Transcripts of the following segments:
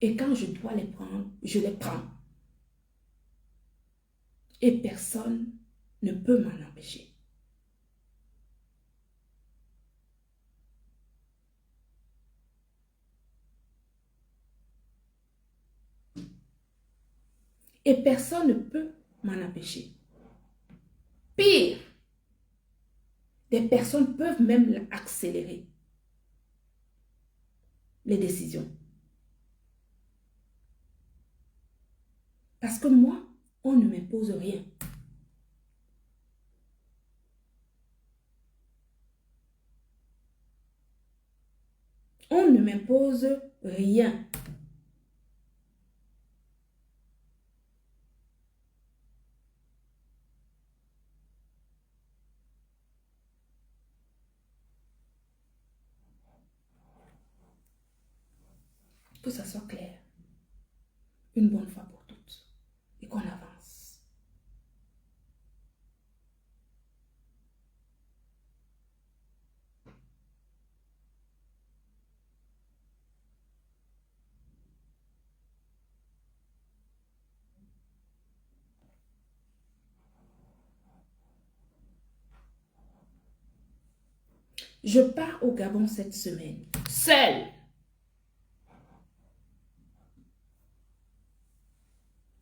Et quand je dois les prendre, je les prends. Et personne ne peut m'en empêcher. Et personne ne peut m'en empêcher. Pire, des personnes peuvent même accélérer les décisions. Parce que moi, on ne m'impose rien. On ne m'impose rien. Que ça soit clair, une bonne fois pour toutes, et qu'on avance. Je pars au Gabon cette semaine, seule.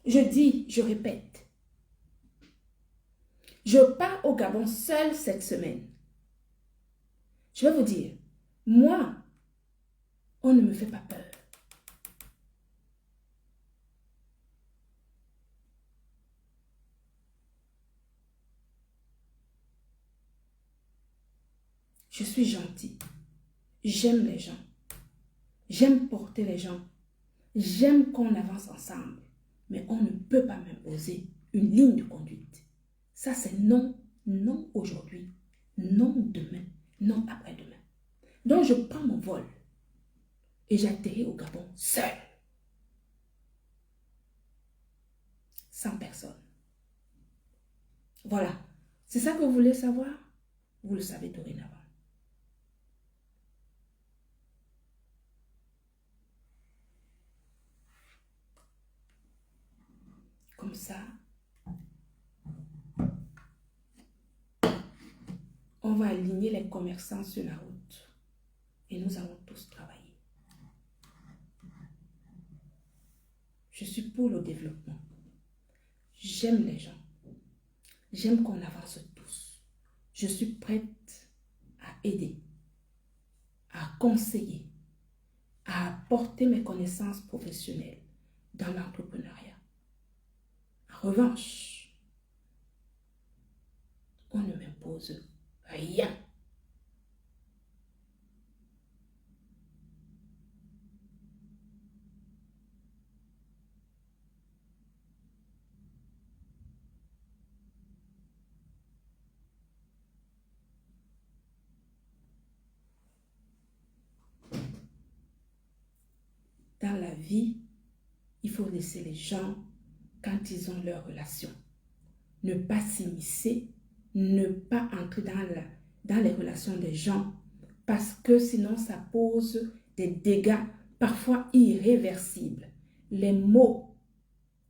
Je dis, je répète, je pars au Gabon seule cette semaine. Je vais vous dire, moi, on ne me fait pas peur. Je suis gentille. J'aime les gens. J'aime porter les gens. J'aime qu'on avance ensemble. Mais on ne peut pas m'imposer une ligne de conduite. Ça, c'est non, non aujourd'hui, non demain, non après-demain. Donc, je prends mon vol et j'atterris au Gabon seul. Sans personne. Voilà. C'est ça que vous voulez savoir? Vous le savez dorénavant. Comme ça, on va aligner les commerçants sur la route. Et nous allons tous travailler. Je suis pour le développement. J'aime les gens. J'aime qu'on avance tous. Je suis prête à aider, à conseiller, à apporter mes connaissances professionnelles dans l'entrepreneuriat. En revanche, on ne m'impose rien. Dans la vie, il faut laisser les gens quand ils ont leur relation. Ne pas s'immiscer, ne pas entrer dans les relations des gens parce que sinon ça pose des dégâts parfois irréversibles. Les mots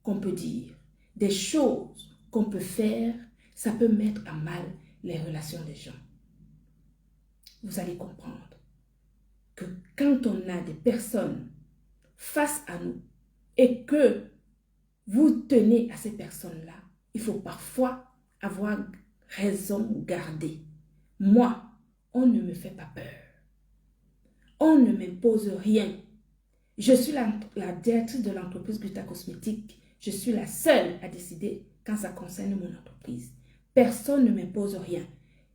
qu'on peut dire, des choses qu'on peut faire, ça peut mettre à mal les relations des gens. Vous allez comprendre que quand on a des personnes face à nous et que vous tenez à ces personnes-là, il faut parfois avoir raison gardée. Moi, on ne me fait pas peur. On ne m'impose rien. Je suis la directrice de l'entreprise Gluta Cosmétique. Je suis la seule à décider quand ça concerne mon entreprise. Personne ne m'impose rien.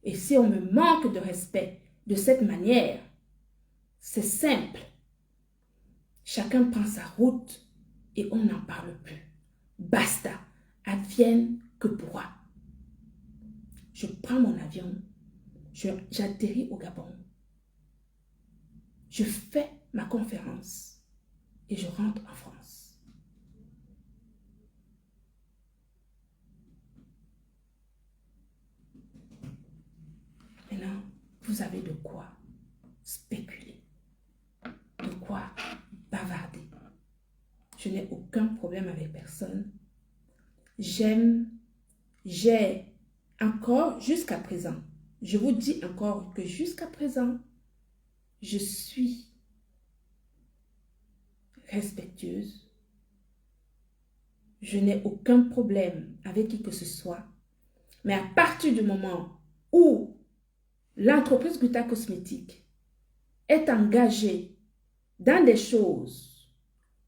Et si on me manque de respect de cette manière, c'est simple. Chacun prend sa route et on n'en parle plus. Basta, advienne que pourra. Je prends mon avion, j'atterris au Gabon, je fais ma conférence et je rentre en France. Maintenant, vous avez de quoi spéculer, de quoi bavarder. je n'ai aucun problème avec personne. J'ai encore, jusqu'à présent, je vous dis encore que jusqu'à présent, je suis respectueuse. Je n'ai aucun problème avec qui que ce soit. Mais à partir du moment où l'entreprise Gluta Cosmétique est engagée dans des choses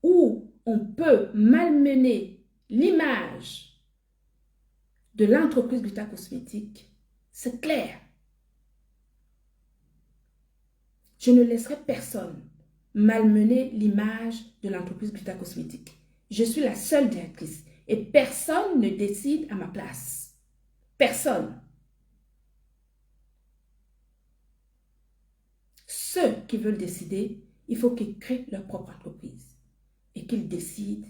où on peut malmener l'image de l'entreprise Gluta Cosmétique, c'est clair. Je ne laisserai personne malmener l'image de l'entreprise Gluta Cosmétique. Je suis la seule directrice et personne ne décide à ma place. Personne. Ceux qui veulent décider, il faut qu'ils créent leur propre entreprise et qu'ils décident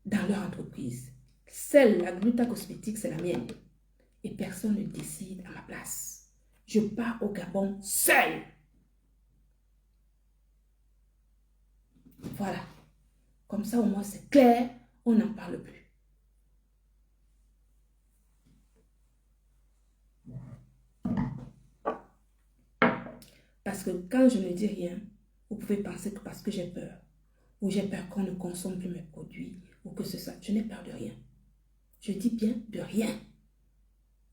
dans leur entreprise. Celle, la Gluta Cosmétique, c'est la mienne. Et personne ne décide à ma place. Je pars au Gabon seule. Voilà. Comme ça, au moins, c'est clair. On n'en parle plus. Parce que quand je ne dis rien, vous pouvez penser que parce que j'ai peur, ou j'ai peur qu'on ne consomme plus mes produits, ou que ce soit. Je n'ai peur de rien. Je dis bien de rien.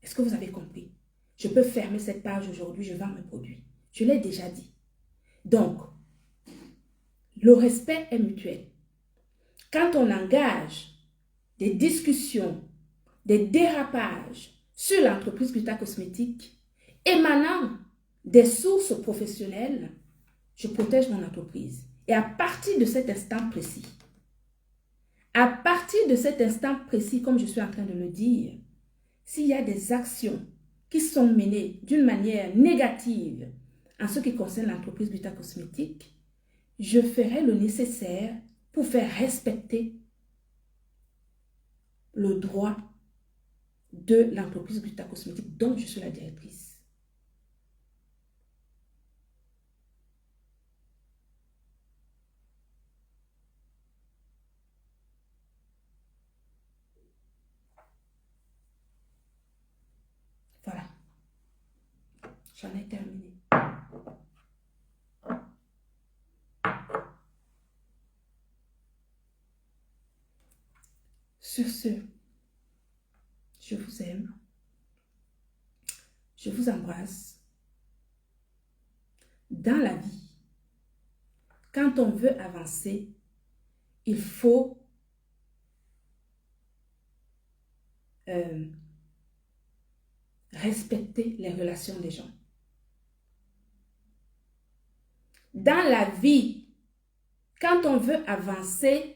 Est-ce que vous avez compris? Je peux fermer cette page aujourd'hui, je vends mes produits. Je l'ai déjà dit. Donc, le respect est mutuel. Quand on engage des discussions, des dérapages sur l'entreprise Gluta Cosmétique, émanant des sources professionnelles, je protège mon entreprise. Et à partir de cet instant précis, comme je suis en train de le dire, s'il y a des actions qui sont menées d'une manière négative en ce qui concerne l'entreprise Gluta Cosmétique, je ferai le nécessaire pour faire respecter le droit de l'entreprise Gluta Cosmétique dont je suis la directrice. Voilà. J'en ai terminé. Sur ce, je vous aime. Je vous embrasse. Dans la vie, quand on veut avancer, il faut respecter les relations des gens. Dans la vie, quand on veut avancer,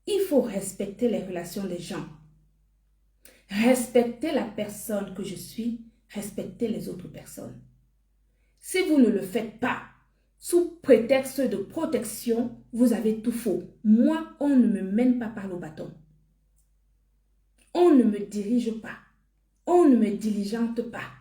il faut respecter les relations des gens. Respecter la personne que je suis, respecter les autres personnes. Si vous ne le faites pas, sous prétexte de protection, vous avez tout faux. Moi, on ne me mène pas par le bâton. On ne me dirige pas. On ne me diligente pas.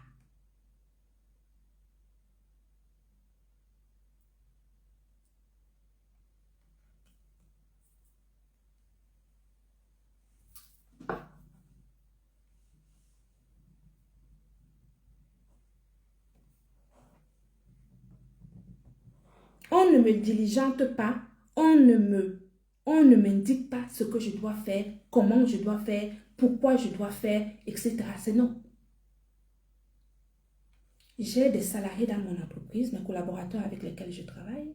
On ne me diligente pas, on ne m'indique pas ce que je dois faire, comment je dois faire, pourquoi je dois faire, etc. C'est non. J'ai des salariés dans mon entreprise, mes collaborateurs avec lesquels je travaille.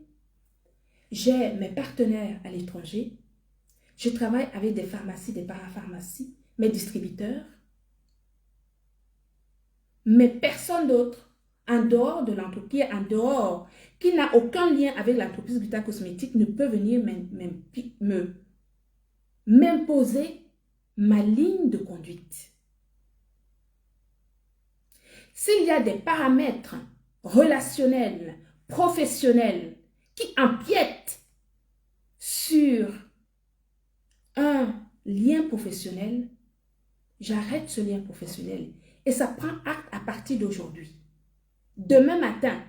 J'ai mes partenaires à l'étranger. Je travaille avec des pharmacies, des parapharmacies, mes distributeurs. Mais personne d'autre, en dehors de l'entreprise, qui n'a aucun lien avec l'entreprise Gluta Cosmétique, ne peut venir m'imposer ma ligne de conduite. S'il y a des paramètres relationnels, professionnels, qui empiètent sur un lien professionnel, j'arrête ce lien professionnel. Et ça prend acte à partir d'aujourd'hui. Demain matin,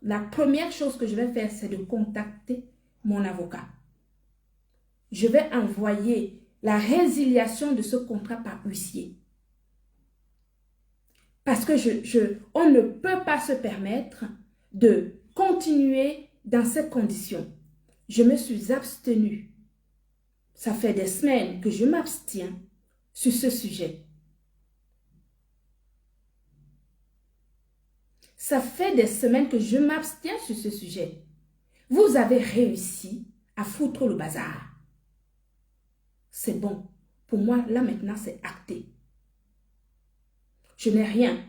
la première chose que je vais faire, c'est de contacter mon avocat. je vais envoyer la résiliation de ce contrat par huissier. Parce que on ne peut pas se permettre de continuer dans ces conditions. Je me suis abstenue. Ça fait des semaines que je m'abstiens sur ce sujet. Ça fait des semaines que je m'abstiens sur ce sujet. Vous avez réussi à foutre le bazar. C'est bon. Pour moi, là maintenant, c'est acté. Je n'ai rien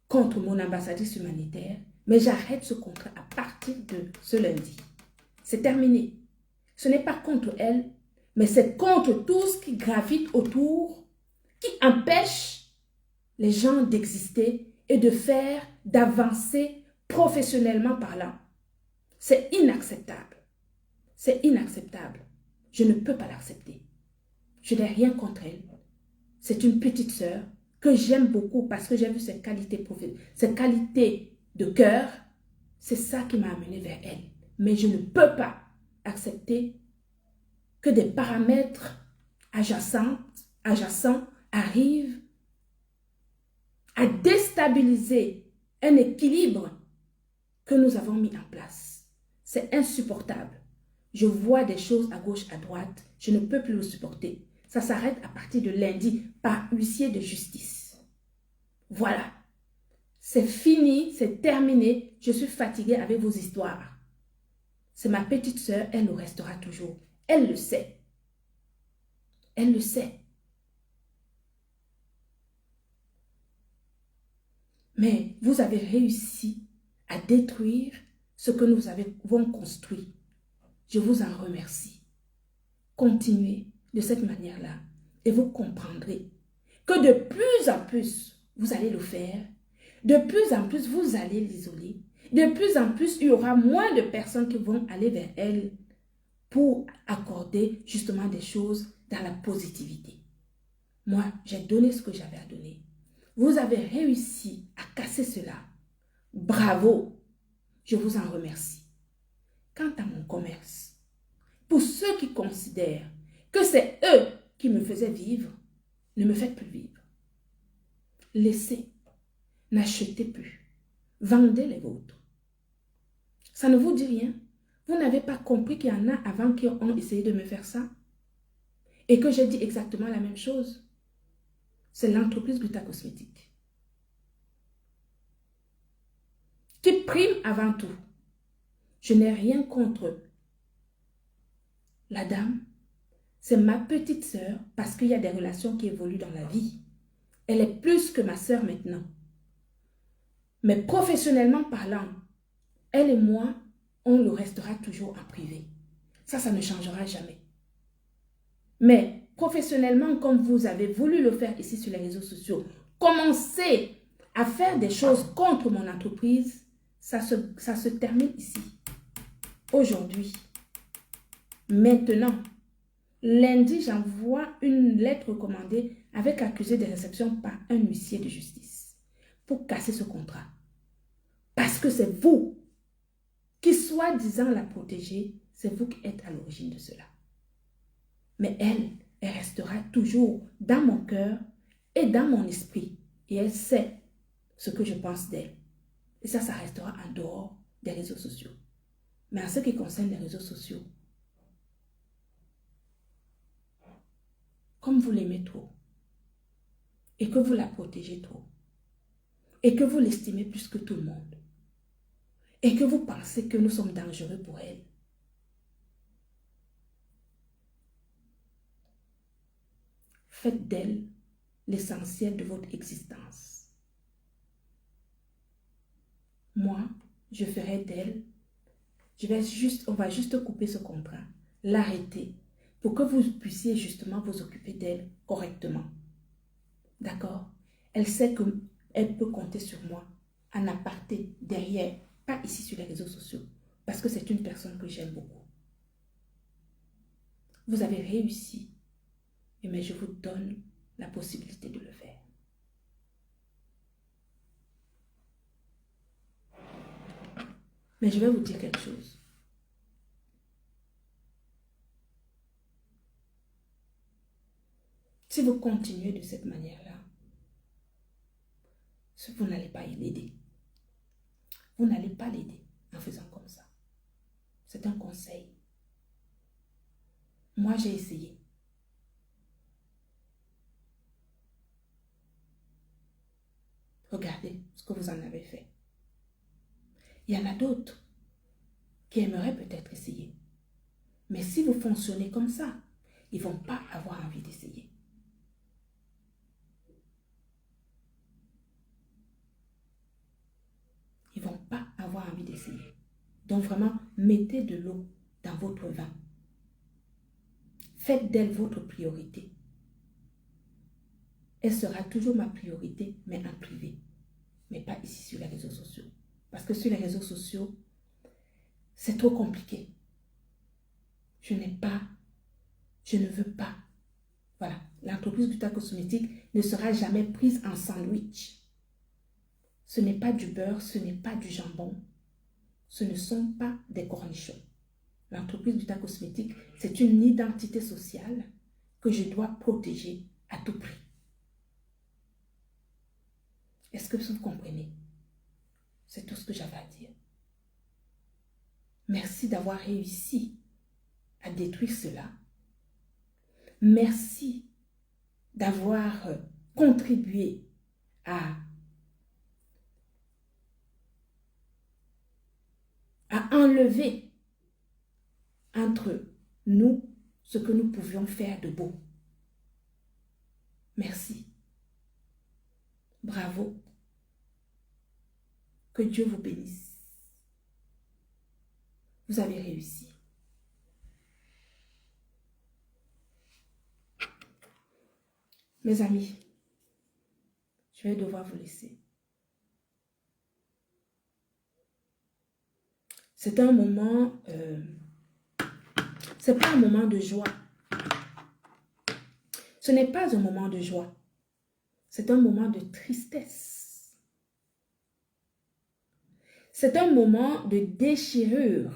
contre mon ambassadrice humanitaire, mais j'arrête ce contrat à partir de ce lundi. C'est terminé. Ce n'est pas contre elle, mais c'est contre tout ce qui gravite autour, qui empêche les gens d'exister et de faire, d'avancer professionnellement parlant. C'est inacceptable. C'est inacceptable. Je ne peux pas l'accepter. Je n'ai rien contre elle. C'est une petite sœur que j'aime beaucoup parce que j'ai vu ses qualités ses qualités de cœur. C'est ça qui m'a amené vers elle. Mais je ne peux pas accepter que des paramètres adjacents arrivent à déstabiliser un équilibre que nous avons mis en place. C'est insupportable. Je vois des choses à gauche, à droite. Je ne peux plus le supporter. Ça s'arrête à partir de lundi par huissier de justice. Voilà. C'est fini, c'est terminé. Je suis fatiguée avec vos histoires. C'est ma petite sœur, elle le restera toujours. Elle le sait. Elle le sait. Mais vous avez réussi à détruire ce que nous avons construit. Je vous en remercie. Continuez de cette manière-là et vous comprendrez que de plus en plus, vous allez le faire. De plus en plus, vous allez l'isoler. De plus en plus, il y aura moins de personnes qui vont aller vers elle pour accorder justement des choses dans la positivité. Moi, j'ai donné ce que j'avais à donner. Vous avez réussi à casser cela. Bravo! Je vous en remercie. Quant à mon commerce, pour ceux qui considèrent que c'est eux qui me faisaient vivre, ne me faites plus vivre. Laissez, n'achetez plus, vendez les vôtres. Ça ne vous dit rien? Vous n'avez pas compris qu'il y en a avant qui ont essayé de me faire ça? Et que j'ai dit exactement la même chose? C'est l'entreprise Gluta Cosmétique qui prime avant tout. Je n'ai rien contre la dame. C'est ma petite sœur parce qu'il y a des relations qui évoluent dans la vie. Elle est plus que ma sœur maintenant. Mais professionnellement parlant, elle et moi, on le restera toujours en privé. Ça ne changera jamais. Mais professionnellement, comme vous avez voulu le faire ici sur les réseaux sociaux, commencez à faire des choses contre mon entreprise, ça se termine ici. Aujourd'hui. Maintenant. Lundi, j'envoie une lettre recommandée avec accusé de réception par un huissier de justice pour casser ce contrat. Parce que c'est vous qui, soi-disant, la protégez, c'est vous qui êtes à l'origine de cela. Mais elle restera toujours dans mon cœur et dans mon esprit. Et elle sait ce que je pense d'elle. Et ça restera en dehors des réseaux sociaux. Mais en ce qui concerne les réseaux sociaux, comme vous l'aimez trop, et que vous la protégez trop, et que vous l'estimez plus que tout le monde, et que vous pensez que nous sommes dangereux pour elle, faites d'elle l'essentiel de votre existence. Moi, je ferai d'elle, on va juste couper ce contrat, l'arrêter, pour que vous puissiez justement vous occuper d'elle correctement. D'accord? Elle sait qu'elle peut compter sur moi, en aparté, derrière, pas ici sur les réseaux sociaux, parce que c'est une personne que j'aime beaucoup. Vous avez réussi, mais je vous donne la possibilité de le faire. Mais je vais vous dire quelque chose. Si vous continuez de cette manière-là, vous n'allez pas l'aider. Vous n'allez pas l'aider en faisant comme ça. C'est un conseil. Moi, j'ai essayé. Regardez ce que vous en avez fait. Il y en a d'autres qui aimeraient peut-être essayer. Mais si vous fonctionnez comme ça, ils ne vont pas avoir envie d'essayer. Ils ne vont pas avoir envie d'essayer. Donc vraiment, mettez de l'eau dans votre vin. Faites d'elle votre priorité. Elle sera toujours ma priorité, mais en privé. Mais pas ici sur les réseaux sociaux. Parce que sur les réseaux sociaux, c'est trop compliqué. Je ne veux pas. Voilà, l'entreprise Gutta Cosmétique ne sera jamais prise en sandwich. Ce n'est pas du beurre, ce n'est pas du jambon. Ce ne sont pas des cornichons. L'entreprise Gutta Cosmétique, c'est une identité sociale que je dois protéger à tout prix. Est-ce que vous comprenez? C'est tout ce que j'avais à dire. Merci d'avoir réussi à détruire cela. Merci d'avoir contribué à enlever entre nous ce que nous pouvions faire de beau. Merci. Bravo. Que Dieu vous bénisse. Vous avez réussi. Mes amis, je vais devoir vous laisser. C'est un moment, c'est pas un moment de joie. Ce n'est pas un moment de joie. C'est un moment de tristesse. C'est un moment de déchirure.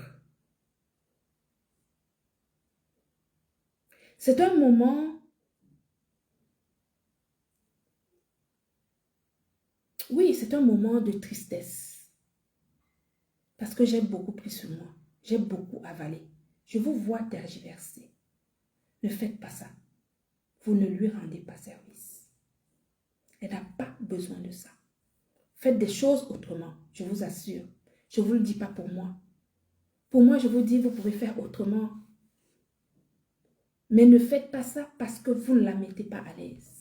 C'est un moment, oui, c'est un moment de tristesse. Parce que j'ai beaucoup pris sur moi. J'ai beaucoup avalé. Je vous vois tergiverser. Ne faites pas ça. Vous ne lui rendez pas service. Elle n'a pas besoin de ça. Faites des choses autrement, je vous assure. Je ne vous le dis pas pour moi. Pour moi, je vous dis, vous pouvez faire autrement. Mais ne faites pas ça parce que vous ne la mettez pas à l'aise.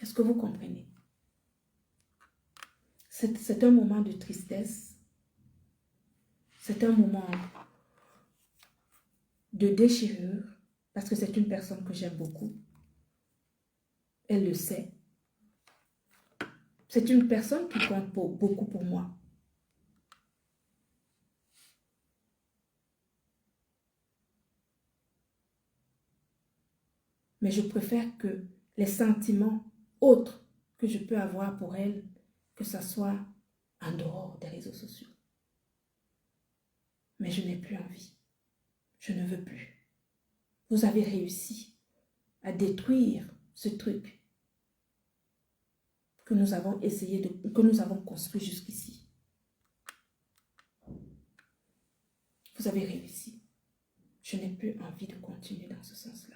Est-ce que vous comprenez? C'est un moment de tristesse. C'est un moment de déchirure. Parce que c'est une personne que j'aime beaucoup. Elle le sait. C'est une personne qui compte beaucoup pour moi. Mais je préfère que les sentiments autres que je peux avoir pour elle, que ça soit en dehors des réseaux sociaux. Mais je n'ai plus envie. Je ne veux plus. Vous avez réussi à détruire ce truc que nous avons que nous avons construit jusqu'ici. Vous avez réussi. Je n'ai plus envie de continuer dans ce sens-là.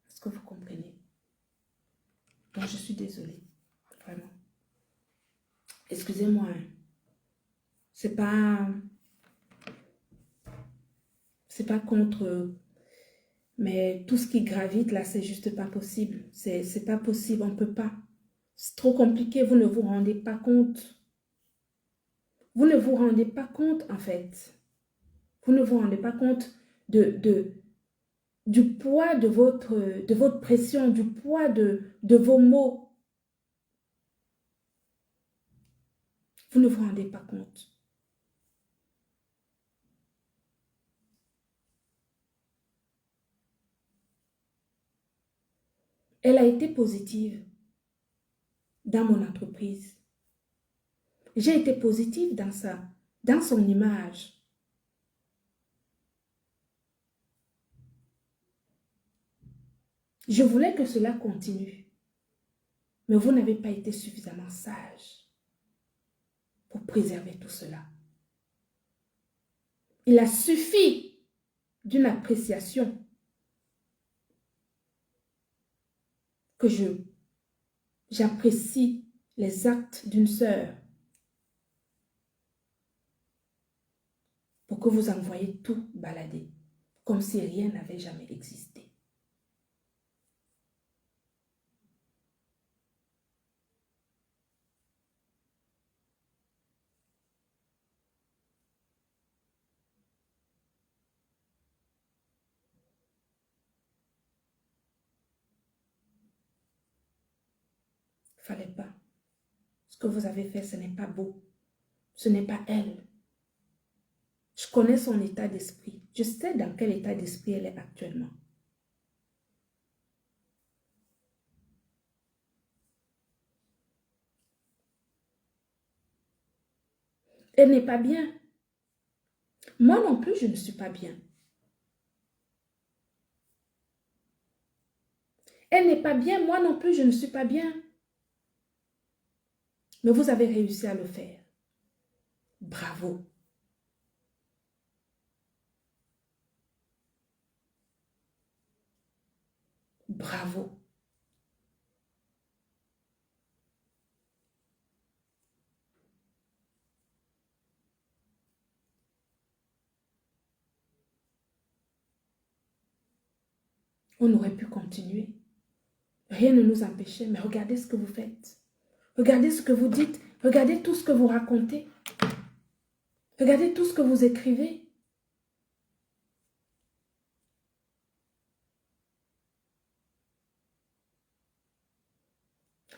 Est-ce que vous comprenez? Donc, je suis désolée. Vraiment. Excusez-moi. C'est pas contre... Mais tout ce qui gravite là, c'est juste pas possible. C'est pas possible, on peut pas. C'est trop compliqué, vous ne vous rendez pas compte. Vous ne vous rendez pas compte en fait. Vous ne vous rendez pas compte de du poids de votre pression, du poids de vos mots. Vous ne vous rendez pas compte. Elle a été positive dans mon entreprise. J'ai été positive dans son image. Je voulais que cela continue. Mais vous n'avez pas été suffisamment sage pour préserver tout cela. Il a suffi d'une appréciation que j'apprécie les actes d'une sœur pour que vous envoyiez tout balader, comme si rien n'avait jamais existé. Fallait pas. Ce que vous avez fait, ce n'est pas beau. Ce n'est pas elle. Je connais son état d'esprit. Je sais dans quel état d'esprit elle est actuellement. Elle n'est pas bien. Moi non plus, je ne suis pas bien. Elle n'est pas bien, moi non plus, je ne suis pas bien. Mais vous avez réussi à le faire. Bravo. Bravo. On aurait pu continuer. Rien ne nous empêchait, mais regardez ce que vous faites. Regardez ce que vous dites. Regardez tout ce que vous racontez. Regardez tout ce que vous écrivez.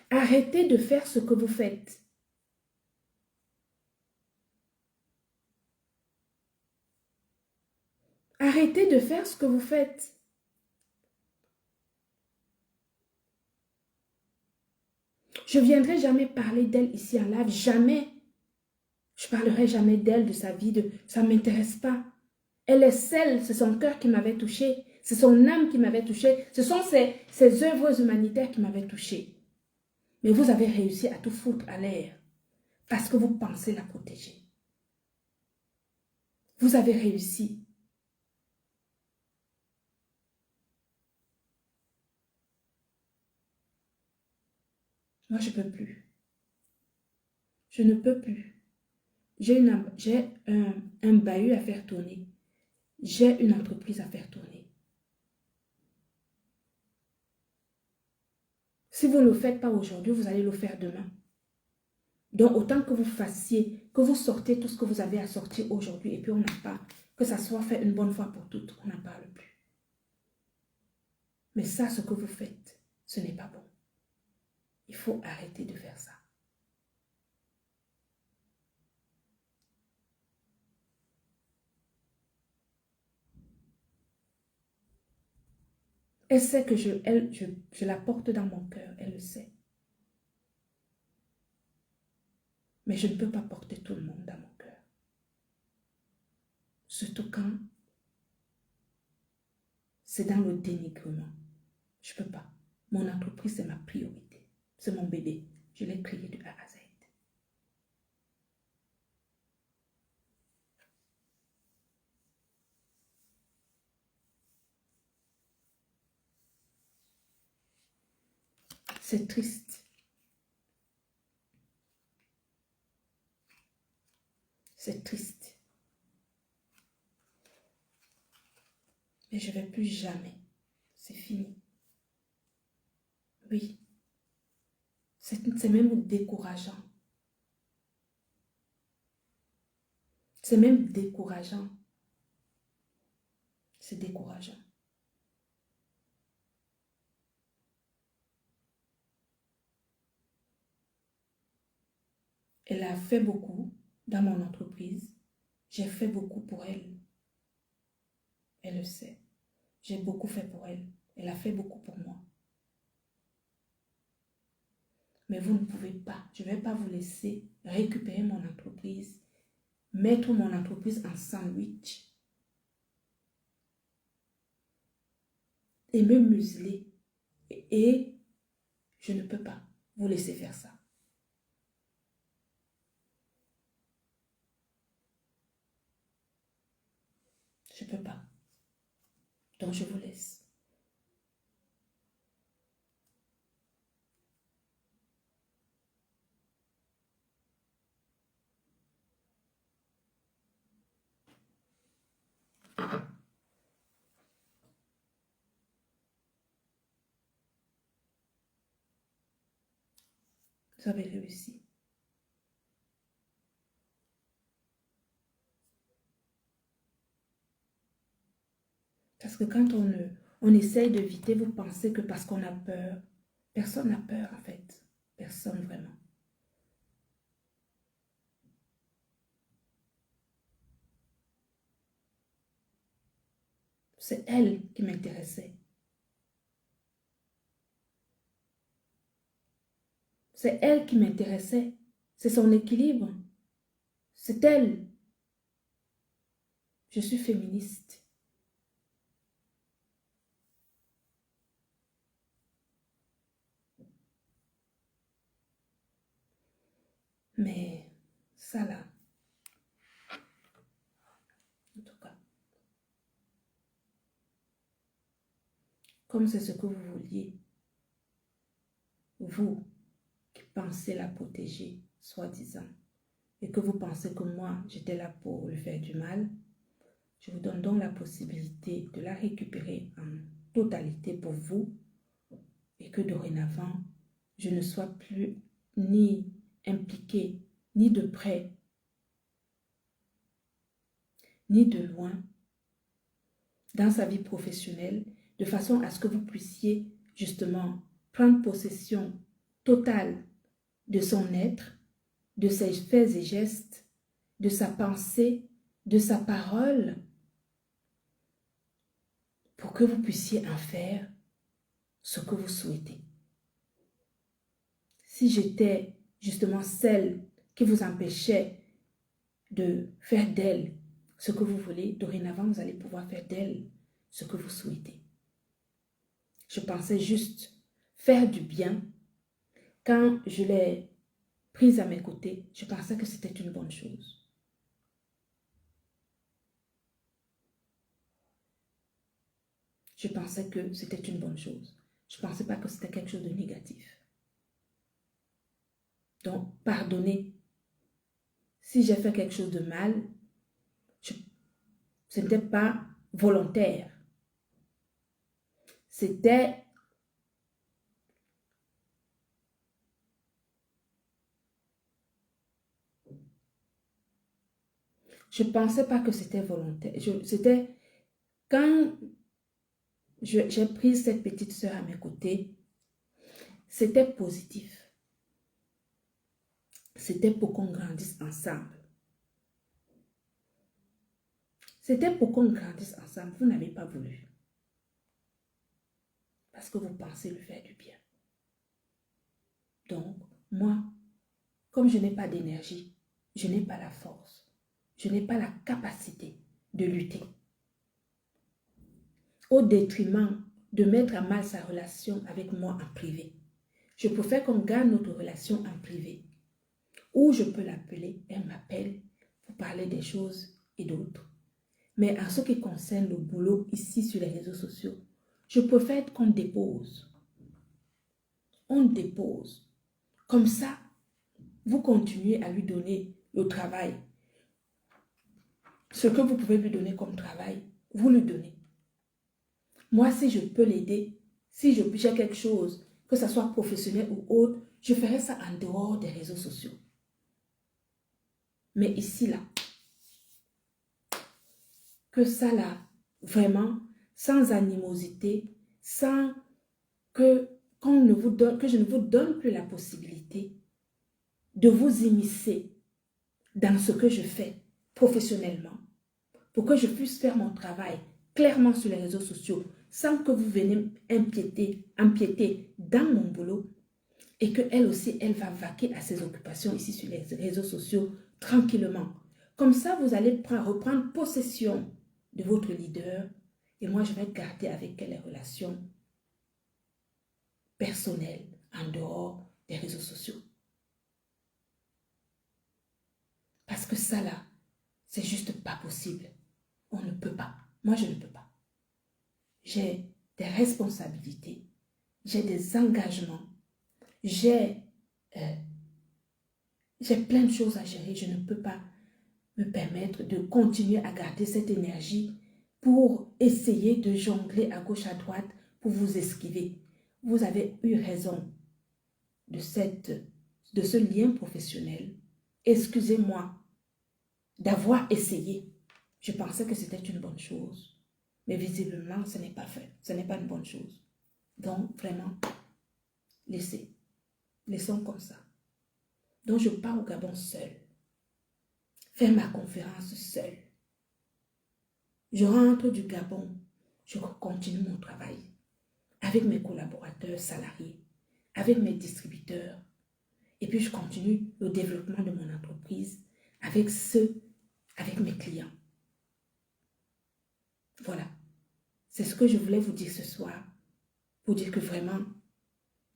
Arrêtez de faire ce que vous faites. Arrêtez de faire ce que vous faites. Je ne viendrai jamais parler d'elle ici en live, jamais. Je ne parlerai jamais d'elle, de sa vie, ça ne m'intéresse pas. Elle est celle, c'est son cœur qui m'avait touché, c'est son âme qui m'avait touché, ce sont ses œuvres humanitaires qui m'avaient touché. Mais vous avez réussi à tout foutre à l'air parce que vous pensez la protéger. Vous avez réussi. Moi, je ne peux plus. Je ne peux plus. J'ai un bahut à faire tourner. J'ai une entreprise à faire tourner. Si vous ne le faites pas aujourd'hui, vous allez le faire demain. Donc, autant que vous fassiez, que vous sortez tout ce que vous avez à sortir aujourd'hui et puis on n'a pas, que ça soit fait une bonne fois pour toutes, on n'en parle plus. Mais ça, ce que vous faites, ce n'est pas bon. Il faut arrêter de faire ça. Elle sait que je la porte dans mon cœur, elle le sait. Mais je ne peux pas porter tout le monde dans mon cœur. Surtout quand c'est dans le dénigrement. Je ne peux pas. Mon entreprise, c'est ma priorité. C'est mon bébé. Je l'ai créé de A à Z. C'est triste. C'est triste. Mais je ne vais plus jamais. C'est fini. Oui. C'est même décourageant. C'est même décourageant. C'est décourageant. Elle a fait beaucoup dans mon entreprise. J'ai fait beaucoup pour elle. Elle le sait. J'ai beaucoup fait pour elle. Elle a fait beaucoup pour moi. Mais vous ne pouvez pas. Je ne vais pas vous laisser récupérer mon entreprise, mettre mon entreprise en sandwich et me museler. Et je ne peux pas vous laisser faire ça. Je ne peux pas. Donc je vous laisse. Vous avez réussi. Parce que quand on essaye d'éviter, vous pensez que parce qu'on a peur, personne n'a peur en fait. Personne vraiment. C'est elle qui m'intéressait. C'est elle qui m'intéressait. C'est son équilibre. C'est elle. Je suis féministe. Mais ça là, en tout cas, comme c'est ce que vous vouliez, vous qui pensez la protéger, soi-disant, et que vous pensez que moi, j'étais là pour lui faire du mal, je vous donne donc la possibilité de la récupérer en totalité pour vous et que dorénavant, je ne sois plus ni impliquée, ni de près, ni de loin dans sa vie professionnelle, de façon à ce que vous puissiez justement prendre possession totale de son être, de ses faits et gestes, de sa pensée, de sa parole, pour que vous puissiez en faire ce que vous souhaitez. Si j'étais justement celle qui vous empêchait de faire d'elle ce que vous voulez, dorénavant, vous allez pouvoir faire d'elle ce que vous souhaitez. Je pensais juste faire du bien. Quand je l'ai prise à mes côtés, je pensais que c'était une bonne chose. Je pensais que c'était une bonne chose. Je ne pensais pas que c'était quelque chose de négatif. Donc, pardonnez. Si j'ai fait quelque chose de mal, ce n'était pas volontaire. C'était... Je ne pensais pas que c'était volontaire. C'était quand j'ai pris cette petite sœur à mes côtés, c'était positif. C'était pour qu'on grandisse ensemble. C'était pour qu'on grandisse ensemble. Vous n'avez pas voulu. Parce que vous pensez lui faire du bien. Donc, moi, comme je n'ai pas d'énergie, je n'ai pas la force, je n'ai pas la capacité de lutter. Au détriment de mettre à mal sa relation avec moi en privé. Je préfère qu'on garde notre relation en privé. Ou je peux l'appeler, elle m'appelle pour parler des choses et d'autres. Mais en ce qui concerne le boulot ici sur les réseaux sociaux, je préfère qu'on dépose. On dépose. Comme ça, vous continuez à lui donner le travail. Ce que vous pouvez lui donner comme travail, vous lui donnez. Moi, si je peux l'aider, si j'ai quelque chose, que ce soit professionnel ou autre, je ferai ça en dehors des réseaux sociaux. Mais ici, là, que ça, là, vraiment, sans animosité, sans que je ne vous donne plus la possibilité de vous immiscer dans ce que je fais professionnellement pour que je puisse faire mon travail clairement sur les réseaux sociaux sans que vous veniez empiéter dans mon boulot et qu'elle aussi, elle va vaquer à ses occupations ici sur les réseaux sociaux tranquillement. Comme ça, vous allez reprendre possession de votre leader et moi, je vais garder avec elle les relations personnelles en dehors des réseaux sociaux. Parce que ça là, c'est juste pas possible. On ne peut pas. Moi, je ne peux pas. J'ai des responsabilités, j'ai des engagements, j'ai plein de choses à gérer. Je ne peux pas me permettre de continuer à garder cette énergie pour essayer de jongler à gauche, à droite, pour vous esquiver. Vous avez eu raison de ce lien professionnel. Excusez-moi d'avoir essayé. Je pensais que c'était une bonne chose. Mais visiblement, ce n'est pas fait. Ce n'est pas une bonne chose. Donc, vraiment, laissons comme ça. Donc, je pars au Gabon seul. Faire ma conférence seul. Je rentre du Gabon. Je continue mon travail avec mes collaborateurs salariés, avec mes distributeurs. Et puis, je continue le développement de mon entreprise avec mes clients. Voilà. C'est ce que je voulais vous dire ce soir. Pour dire que vraiment,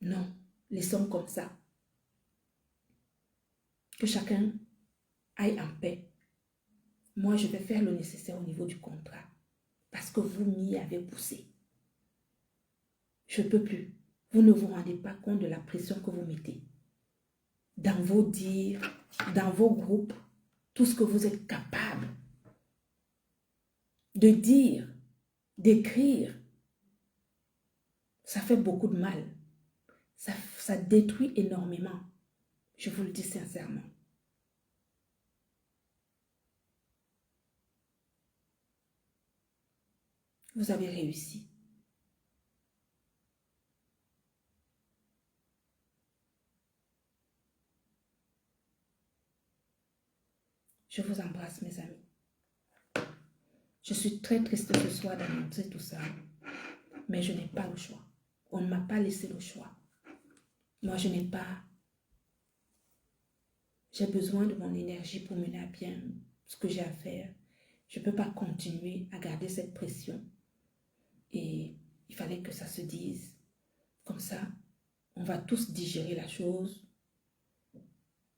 non, laissons comme ça. Que chacun aille en paix. Moi, je vais faire le nécessaire au niveau du contrat. Parce que vous m'y avez poussé. Je ne peux plus. Vous ne vous rendez pas compte de la pression que vous mettez. Dans vos dires, dans vos groupes, tout ce que vous êtes capable de dire, d'écrire, ça fait beaucoup de mal. Ça détruit énormément. Je vous le dis sincèrement. Vous avez réussi. Je vous embrasse, mes amis. Je suis très triste ce soir d'annoncer tout ça, mais je n'ai pas le choix. On ne m'a pas laissé le choix. Moi, j'ai besoin de mon énergie pour mener à bien ce que j'ai à faire. Je ne peux pas continuer à garder cette pression. Et il fallait que ça se dise. Comme ça, on va tous digérer la chose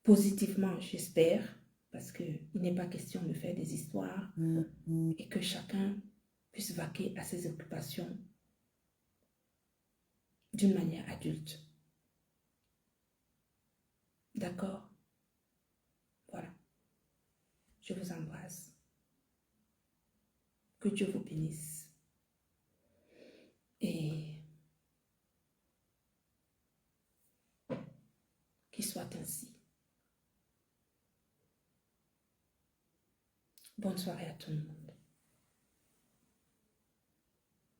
positivement, j'espère, parce qu'il n'est pas question de faire des histoires et que chacun puisse vaquer à ses occupations d'une manière adulte. D'accord? Voilà. Je vous embrasse. Que Dieu vous bénisse. Et qu'il soit ainsi. Bonne soirée à tout le monde.